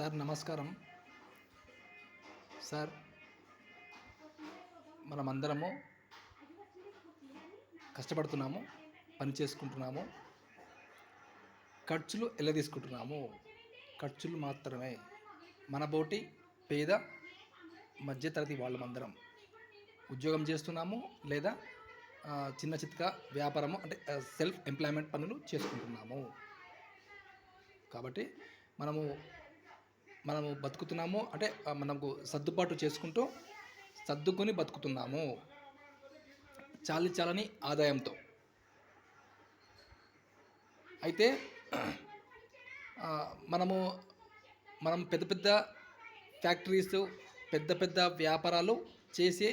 Sir నమస్కారం. Sir, మనమందరము కష్టపడుతున్నాము, పని చేసుకుంటున్నాము, ఖర్చులు ఎలా తీసుకుంటున్నాము? ఖర్చులు మాత్రమే. మనబోటి పేద మధ్యతరగతి వాళ్ళమందరం ఉద్యోగం చేస్తున్నాము లేదా చిన్న చితక వ్యాపారము అంటే సెల్ఫ్ ఎంప్లాయ్మెంట్ పనులు చేసుకుంటున్నాము. కాబట్టి మనము బతుకుతున్నాము అంటే మనకు సర్దుబాటు చేసుకుంటూ సర్దుకొని బతుకుతున్నాము చాలని ఆదాయంతో. అయితే మనం పెద్ద పెద్ద ఫ్యాక్టరీస్, పెద్ద పెద్ద వ్యాపారాలు చేసే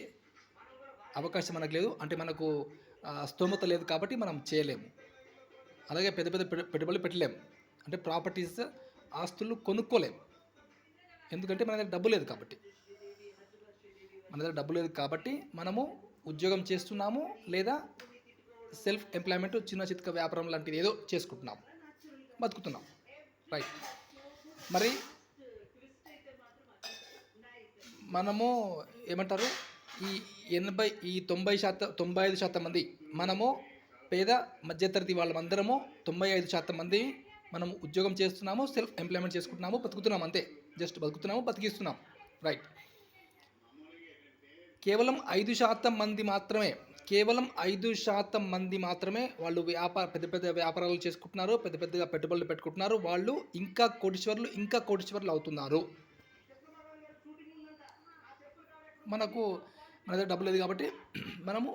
అవకాశం మనకు లేదు. అంటే మనకు స్తోమత లేదు కాబట్టి మనం చేయలేము. అలాగే పెద్ద పెద్ద పెట్టుబడులు పెట్టలేము. అంటే ప్రాపర్టీస్, ఆస్తులు కొనుక్కోలేము. ఎందుకంటే మన దగ్గర డబ్బు లేదు కాబట్టి మనము ఉద్యోగం చేస్తున్నాము లేదా సెల్ఫ్ ఎంప్లాయ్మెంట్ చిన్న చితక వ్యాపారం లాంటిది ఏదో చేసుకుంటున్నాము, బతుకుతున్నాం. రైట్. మరి మనము ఏమంటారు, ఈ 95% మంది మనము పేద మధ్యతరగతి వాళ్ళమందరము 95% మంది మనము ఉద్యోగం చేస్తున్నాము, సెల్ఫ్ ఎంప్లాయ్మెంట్ చేసుకుంటున్నాము, బతుకుతున్నాము. అంతే, జస్ట్ బతుకుతున్నాము, బతికిస్తున్నాం. రైట్. కేవలం 5% మంది మాత్రమే వాళ్ళు పెద్ద పెద్ద వ్యాపారాలు చేసుకుంటున్నారు, పెద్ద పెద్దగా పెట్టుబడులు పెట్టుకుంటున్నారు. వాళ్ళు ఇంకా కోటీశ్వర్లు అవుతున్నారు. మన దగ్గర డబ్బు లేదు కాబట్టి మనము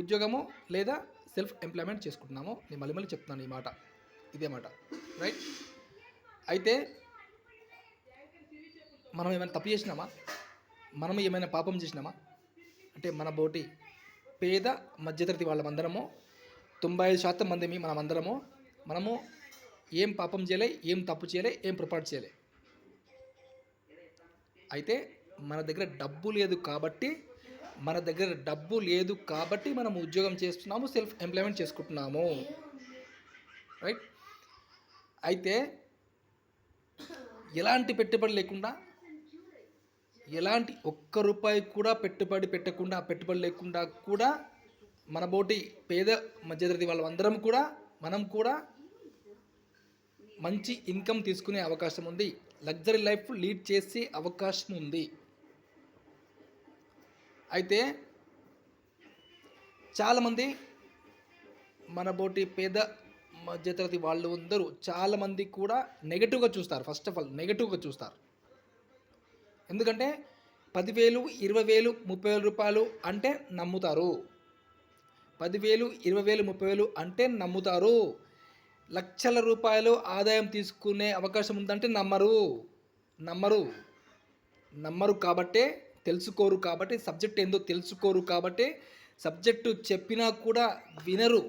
ఉద్యోగము లేదా సెల్ఫ్ ఎంప్లాయ్మెంట్ చేసుకుంటున్నాము. నేను మళ్ళీ చెప్తున్నాను ఇదే మాట. రైట్. అయితే మనం ఏమైనా తప్పు చేసినామా? మనం ఏమైనా పాపం చేసినామా? అంటే మన బోటి పేద మధ్యతరగతి వాళ్ళమందరము 95% మంది మనము ఏం పాపం చేయలే, ఏం తప్పు చేయలే, ఏం పొరపాటు చేయలే. అయితే మన దగ్గర డబ్బు లేదు కాబట్టి మనం ఉద్యోగం చేస్తున్నాము, సెల్ఫ్ ఎంప్లాయ్మెంట్ చేసుకుంటున్నాము. రైట్. అయితే ఎలాంటి పెట్టుబడి లేకుండా, ఎలాంటి ఒక్క రూపాయి కూడా పెట్టుబడి లేకుండా కూడా మన బోటి పేద మధ్యతరగతి వాళ్ళందరం కూడా మనం కూడా మంచి ఇన్కమ్ తీసుకునే అవకాశం ఉంది, లగ్జరీ లైఫ్ లీడ్ చేసే అవకాశం ఉంది. అయితే చాలామంది మన బోటి పేద మధ్యతరగతి వాళ్ళు అందరూ చాలామంది కూడా నెగటివ్గా చూస్తారు. ఫస్ట్ ఆఫ్ ఆల్ నెగటివ్గా చూస్తారు. ఎందుకంటే 10,000, 20,000, 30,000 రూపాయలు అంటే నమ్ముతారు. 10,000, 20,000, 30,000 అంటే నమ్ముతారు. లక్షల రూపాయలు ఆదాయం తీసుకునే అవకాశం ఉందంటే నమ్మరు కాబట్టే, తెలుసుకోరు కాబట్టి, సబ్జెక్ట్ ఏందో తెలుసుకోరు కాబట్టి, సబ్జెక్టు చెప్పినా కూడా వినరు,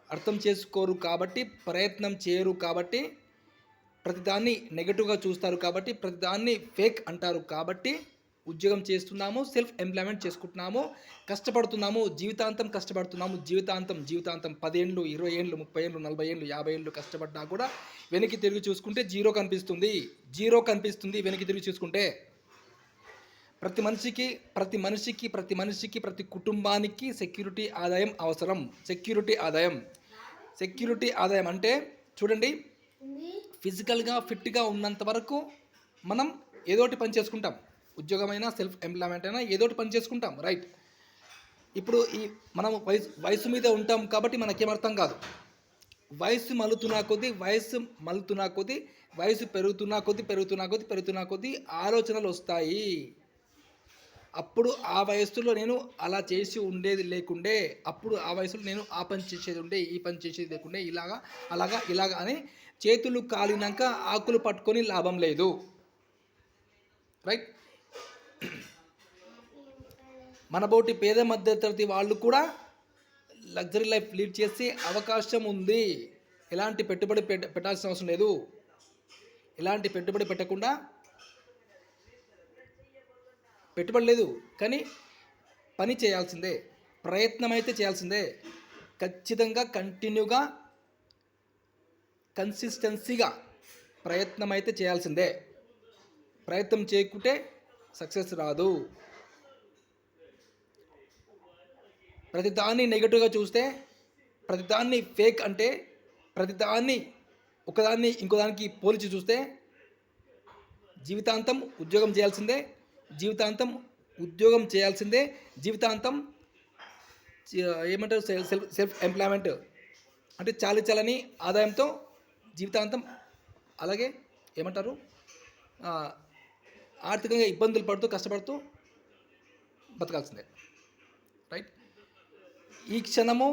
అర్థం చేసుకోరు కాబట్టి, ప్రయత్నం చేయరు కాబట్టి, ప్రతిదాన్ని నెగటివ్గా చూస్తారు కాబట్టి, ప్రతిదాన్ని ఫేక్ అంటారు కాబట్టి ఉద్యోగం చేస్తున్నాము, సెల్ఫ్ ఎంప్లాయ్మెంట్ చేసుకుంటున్నాము, కష్టపడుతున్నాము, జీవితాంతం కష్టపడుతున్నాము. జీవితాంతం 10 ఏళ్ళు, 20 ఏళ్ళు, 30 ఏళ్ళు, 40 ఏళ్ళు, 50 ఏళ్ళు కష్టపడ్డా కూడా వెనక్కి తిరిగి చూసుకుంటే జీరో కనిపిస్తుంది. వెనక్కి తిరిగి చూసుకుంటే ప్రతి మనిషికి ప్రతి కుటుంబానికి సెక్యూరిటీ ఆదాయం అవసరం. సెక్యూరిటీ ఆదాయం అంటే చూడండి, ఫిజికల్గా ఫిట్గా ఉన్నంత వరకు మనం ఏదోటి పని చేసుకుంటాం. ఉద్యోగమైనా సెల్ఫ్ ఎంప్లాయ్మెంట్ అయినా ఏదోటి పని చేసుకుంటాం. రైట్. ఇప్పుడు మనం వయసు మీద ఉంటాం కాబట్టి మనకేం అర్థం కాదు. వయసు మలుతున్నా కొద్దీ వయసు పెరుగుతున్నా కొద్దీ ఆలోచనలు వస్తాయి. అప్పుడు ఆ వయస్సులో నేను అలా చేసి ఉండేది లేకుండే, అప్పుడు ఆ వయసులో నేను ఆ పని చేసేది ఉండే, ఈ పని చేసేది లేకుండే, ఇలాగా అని చేతులు కాలినాక ఆకులు పట్టుకొని లాభం లేదు. రైట్. మన బోటి పేద మధ్యతరగతి వాళ్ళు కూడా లగ్జరీ లైఫ్ లీడ్ చేసే అవకాశం ఉంది. ఎలాంటి పెట్టుబడి పెట్టాల్సిన అవసరం లేదు. ఎలాంటి పెట్టుబడి పెట్టకుండా, పెట్టుబడి లేదు కానీ పని చేయాల్సిందే, ప్రయత్నం అయితే చేయాల్సిందే, ఖచ్చితంగా కంటిన్యూగా కన్సిస్టెన్సీగా ప్రయత్నం అయితే చేయాల్సిందే. ప్రయత్నం చేయకుంటే సక్సెస్ రాదు. ప్రతిదాన్ని నెగిటివ్గా చూస్తే, ప్రతిదాన్ని ఫేక్ అంటే, ప్రతిదాన్ని ఒకదాన్ని ఇంకోదానికి పోల్చి చూస్తే జీవితాంతం ఉద్యోగం చేయాల్సిందే, జీవితాంతం ఉద్యోగం చేయాల్సిందే, జీవితాంతం ఏమంటారు సెల్ఫ్ ఎంప్లాయ్మెంట్ అంటే చాలని ఆదాయంతో జీవితాంతం, అలాగే ఏమంటారు ఆర్థికంగా ఇబ్బందులు పడుతూ కష్టపడుతూ బతకాల్సిందే. రైట్. ఈ క్షణము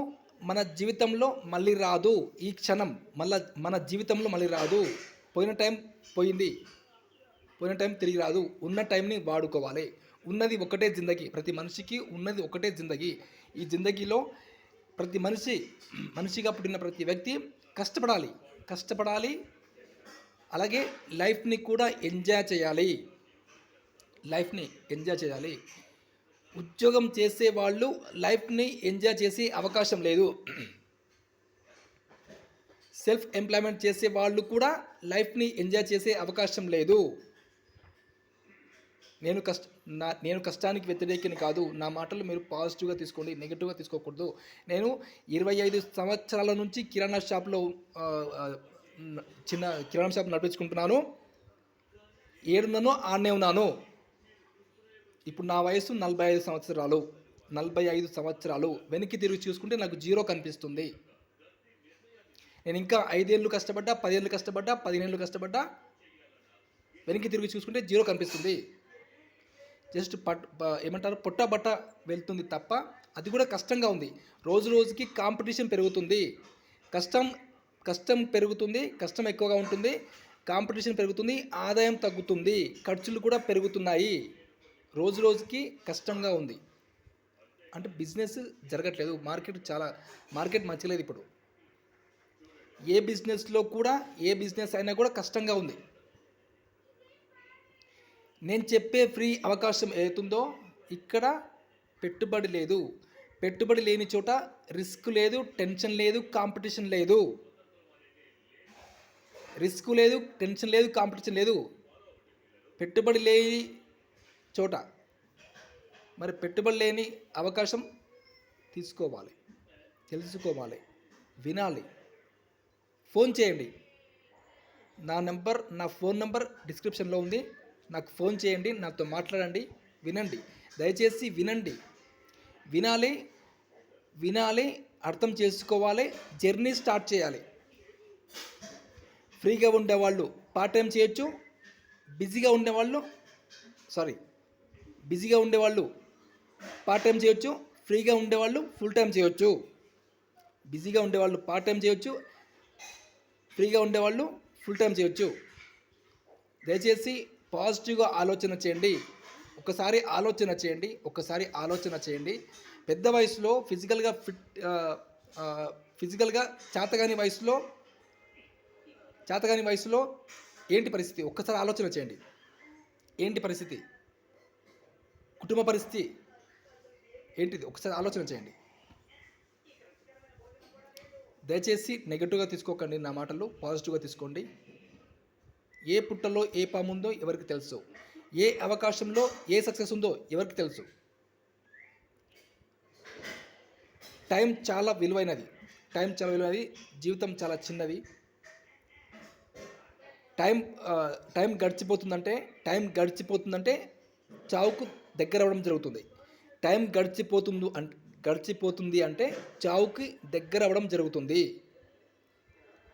మన జీవితంలో మళ్ళీ రాదు. ఈ క్షణం మన జీవితంలో మళ్ళీ రాదు. పోయిన టైం పోయింది, పోయిన టైం తిరిగి రాదు. ఉన్న టైంని వాడుకోవాలి. ఉన్నది ఒకటే జిందగీ. ప్రతి మనిషికి ఉన్నది ఒకటే జిందగీ. ఈ జిందగీలో ప్రతి మనిషిగా పుట్టిన ప్రతి వ్యక్తి కష్టపడాలి. అలాగే లైఫ్ని కూడా ఎంజాయ్ చేయాలి. ఉద్యోగం చేసే వాళ్ళు లైఫ్ని ఎంజాయ్ చేసే అవకాశం లేదు. సెల్ఫ్ ఎంప్లాయ్మెంట్ చేసే వాళ్ళు కూడా లైఫ్ని ఎంజాయ్ చేసే అవకాశం లేదు. నేను కష్టానికి వ్యతిరేకని కాదు. నా మాటలు మీరు పాజిటివ్గా తీసుకోండి, నెగిటివ్గా తీసుకోకూడదు. నేను 25 సంవత్సరాల నుంచి కిరాణా షాప్లో చిన్న కిరాణా షాప్ నడిపించుకుంటున్నాను. ఏడున్నానో ఆడనే ఉన్నాను. ఇప్పుడు నా వయసు 45 సంవత్సరాలు. వెనక్కి తిరిగి చూసుకుంటే నాకు 0 కనిపిస్తుంది. నేను ఇంకా 5 ఏళ్ళు కష్టపడ్డా, 10 ఏళ్ళు కష్టపడ్డా, 15 ఏళ్ళు కష్టపడ్డా, వెనక్కి తిరిగి చూసుకుంటే 0 కనిపిస్తుంది. జస్ట్ పొట్ట బట్ట వెళ్తుంది తప్ప అది కూడా కష్టంగా ఉంది. రోజుకి కాంపిటీషన్ పెరుగుతుంది. కష్టం పెరుగుతుంది, కష్టం ఎక్కువగా ఉంటుంది, కాంపిటీషన్ పెరుగుతుంది, ఆదాయం తగ్గుతుంది, ఖర్చులు కూడా పెరుగుతున్నాయి. రోజుకి కష్టంగా ఉంది. అంటే బిజినెస్ జరగట్లేదు. మార్కెట్ మంచిలేదు ఇప్పుడు. ఏ బిజినెస్ అయినా కూడా కష్టంగా ఉంది. నేను చెప్పే ఫ్రీ అవకాశం ఏతుందో ఇక్కడ పెట్టుబడి లేదు. పెట్టుబడి లేని చోట రిస్క్ లేదు, టెన్షన్ లేదు, కాంపిటీషన్ లేదు. రిస్క్ లేదు, టెన్షన్ లేదు, కాంపిటీషన్ లేదు. పెట్టుబడి లేని చోట మరి పెట్టుబడి లేని అవకాశం తీసుకోవాలి, తెలుసుకోవాలి, వినాలి. ఫోన్ చేయండి. నా ఫోన్ నంబర్ డిస్క్రిప్షన్లో ఉంది. నాకు ఫోన్ చేయండి, నాతో మాట్లాడండి, వినండి. దయచేసి వినాలి, అర్థం చేసుకోవాలి, జర్నీ స్టార్ట్ చేయాలి. ఫ్రీగా ఉండేవాళ్ళు పార్ట్ టైం చేయొచ్చు, బిజీగా ఉండేవాళ్ళు పార్ట్ టైం చేయొచ్చు, ఫ్రీగా ఉండేవాళ్ళు ఫుల్ టైం చేయొచ్చు. బిజీగా ఉండేవాళ్ళు పార్ట్ టైం చేయొచ్చు, ఫ్రీగా ఉండేవాళ్ళు ఫుల్ టైం చేయొచ్చు. దయచేసి పాజిటివ్గా ఆలోచన చేయండి. ఒకసారి ఆలోచన చేయండి. పెద్ద వయసులో ఫిజికల్గా చేతగాని వయసులో ఏంటి పరిస్థితి? ఒక్కసారి ఆలోచన చేయండి. ఏంటి పరిస్థితి? కుటుంబ పరిస్థితి ఏంటిది? ఒకసారి ఆలోచన చేయండి. దయచేసి నెగటివ్గా తీసుకోకండి నా మాటలు, పాజిటివ్గా తీసుకోండి. ఏ పుట్టలో ఏ పాము ఉందో ఎవరికి తెలుసు. ఏ అవకాశంలో ఏ సక్సెస్ ఉందో ఎవరికి తెలుసు. టైం చాలా విలువైనది. జీవితం చాలా చిన్నది. టైం గడిచిపోతుందంటే చావుకు దగ్గర అవ్వడం జరుగుతుంది. టైం గడిచిపోతుంది అంటే చావుకి దగ్గర అవ్వడం జరుగుతుంది.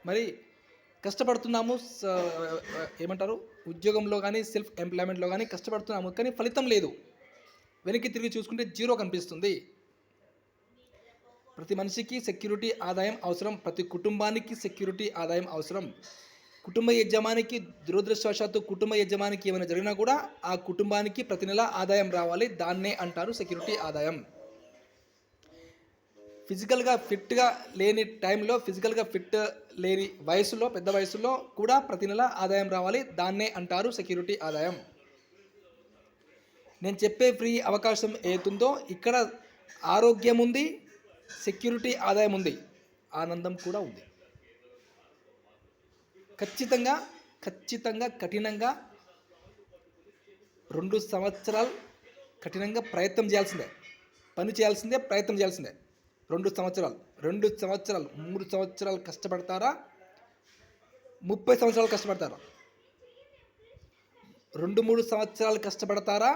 మరి కష్టపడుతున్నాము, ఏమంటారు, ఉద్యోగంలో కానీ సెల్ఫ్ ఎంప్లాయ్మెంట్లో కానీ కష్టపడుతున్నాము, కానీ ఫలితం లేదు. వెనక్కి తిరిగి చూసుకుంటే 0 కనిపిస్తుంది. ప్రతి మనిషికి సెక్యూరిటీ ఆదాయం అవసరం. ప్రతి కుటుంబానికి సెక్యూరిటీ ఆదాయం అవసరం. దురదృష్టవశాత్తు కుటుంబ యజమానికి ఏమైనా జరిగినా కూడా ఆ కుటుంబానికి ప్రతి నెల ఆదాయం రావాలి. దాన్నే అంటారు సెక్యూరిటీ ఆదాయం. ఫిజికల్గా ఫిట్గా లేని టైంలో, ఫిజికల్గా ఫిట్ లేని వయసులో, పెద్ద వయసులో కూడా ప్రతి నెల ఆదాయం రావాలి. దాన్నే అంటారు సెక్యూరిటీ ఆదాయం. నేను చెప్పే ఫ్రీ అవకాశం ఏతుందో ఇక్కడ ఆరోగ్యం ఉంది, సెక్యూరిటీ ఆదాయం ఉంది, ఆనందం కూడా ఉంది. ఖచ్చితంగా కఠినంగా 2 సంవత్సరాలు కఠినంగా ప్రయత్నం చేయాల్సిందే, పని చేయాల్సిందే, ప్రయత్నం చేయాల్సిందే. 2 సంవత్సరాలు, 3 సంవత్సరాలు కష్టపడతారా, 30 సంవత్సరాలు కష్టపడతారా? 2-3 సంవత్సరాలు కష్టపడతారా,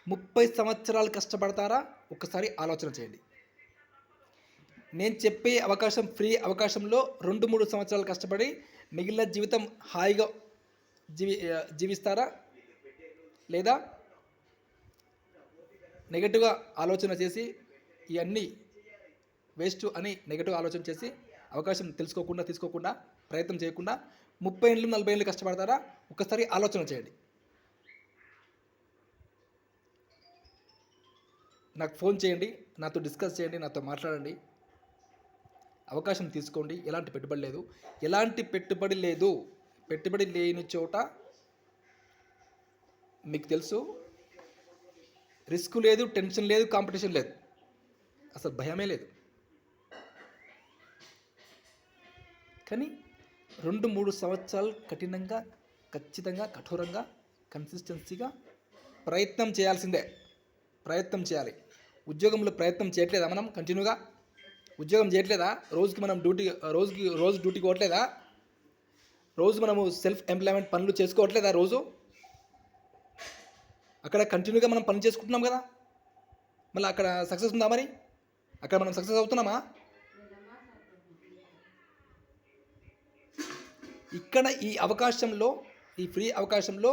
30 సంవత్సరాలు కష్టపడతారా? ఒక్కసారి ఆలోచన చేయండి. నేను చెప్పే అవకాశం ఫ్రీ అవకాశంలో 2-3 సంవత్సరాలు కష్టపడి మిగిలిన జీవితం హాయిగా జీవిస్తారా, లేదా నెగటివ్గా ఆలోచన చేసి ఇవన్నీ వేస్ట్ అని నెగటివ్ ఆలోచన చేసి అవకాశం తీసుకోకుండా ప్రయత్నం చేయకుండా 30 ఏళ్ళు 40 ఏళ్ళు కష్టపడతారా? ఒక్కసారి ఆలోచన చేయండి. నాకు ఫోన్ చేయండి, నాతో డిస్కస్ చేయండి, నాతో మాట్లాడండి. అవకాశం తీసుకోండి. ఎలాంటి పెట్టుబడి లేదు. పెట్టుబడి లేని చోట మీకు తెలుసు, రిస్క్ లేదు, టెన్షన్ లేదు, కాంపిటీషన్ లేదు, అసలు భయమే లేదు. కానీ 2-3 సంవత్సరాలు కఠినంగా, ఖచ్చితంగా, కఠోరంగా, కన్సిస్టెన్సీగా ప్రయత్నం చేయాల్సిందే. ప్రయత్నం చేయాలి. ఉద్యోగంలో ప్రయత్నం చేయట్లేదా? మనం కంటిన్యూగా ఉద్యోగం చేయట్లేదా? రోజుకి డ్యూటీకి పోవట్లేదా? రోజు మనము సెల్ఫ్ ఎంప్లాయ్మెంట్ పనులు చేసుకోవట్లేదా? రోజు అక్కడ కంటిన్యూగా మనం పని చేసుకుంటున్నాం కదా, మళ్ళీ అక్కడ సక్సెస్ ఉందా? మరి అక్కడ మనం సక్సెస్ అవుతున్నామా? ఇక్కడ ఈ ఫ్రీ అవకాశంలో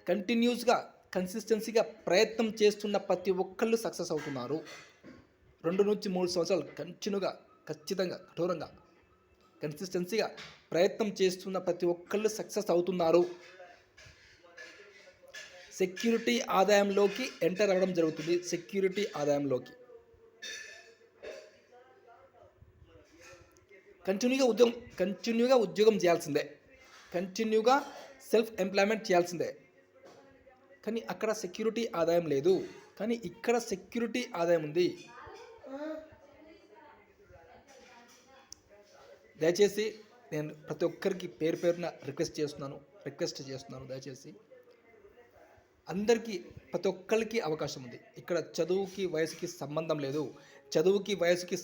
కంటిన్యూస్గా, కన్సిస్టెన్సీగా ప్రయత్నం చేస్తున్న ప్రతి ఒక్కళ్ళు సక్సెస్ అవుతున్నారు. 2-3 సంవత్సరాలు కంటిన్యూగా, ఖచ్చితంగా, కఠోరంగా, కన్సిస్టెన్సీగా ప్రయత్నం చేస్తున్న ప్రతి ఒక్కళ్ళు సక్సెస్ అవుతున్నారు. సెక్యూరిటీ ఆదాయంలోకి ఎంటర్ అవ్వడం జరుగుతుంది. సెక్యూరిటీ ఆదాయంలోకి కంటిన్యూగా ఉద్యోగం చేయాల్సిందే, కంటిన్యూగా సెల్ఫ్ ఎంప్లాయ్మెంట్ చేయాల్సిందే. కానీ అక్కడ సెక్యూరిటీ ఆదాయం లేదు, కానీ ఇక్కడ సెక్యూరిటీ ఆదాయం ఉంది. దయచేసి నేను ప్రతి ఒక్కరికి పేరున రిక్వెస్ట్ చేస్తున్నాను. దయచేసి అందరికీ, ప్రతి ఒక్కరికి అవకాశం ఉంది. ఇక్కడ చదువుకి వయసుకి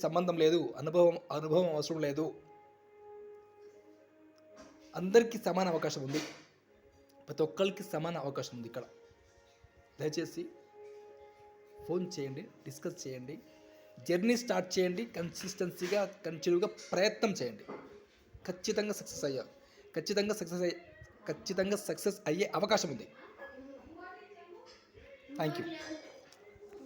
సంబంధం లేదు, అనుభవం అవసరం లేదు. అందరికీ సమాన అవకాశం ఉంది. ప్రతి ఒక్కరికి సమాన అవకాశం ఉంది ఇక్కడ. దయచేసి ఫోన్ చేయండి, డిస్కస్ చేయండి, జర్నీ స్టార్ట్ చేయండి. కన్సిస్టెన్సీగా, కంటిన్యూగా ప్రయత్నం చేయండి. ఖచ్చితంగా సక్సెస్ అయ్యే అవకాశం ఉంది. Thank you.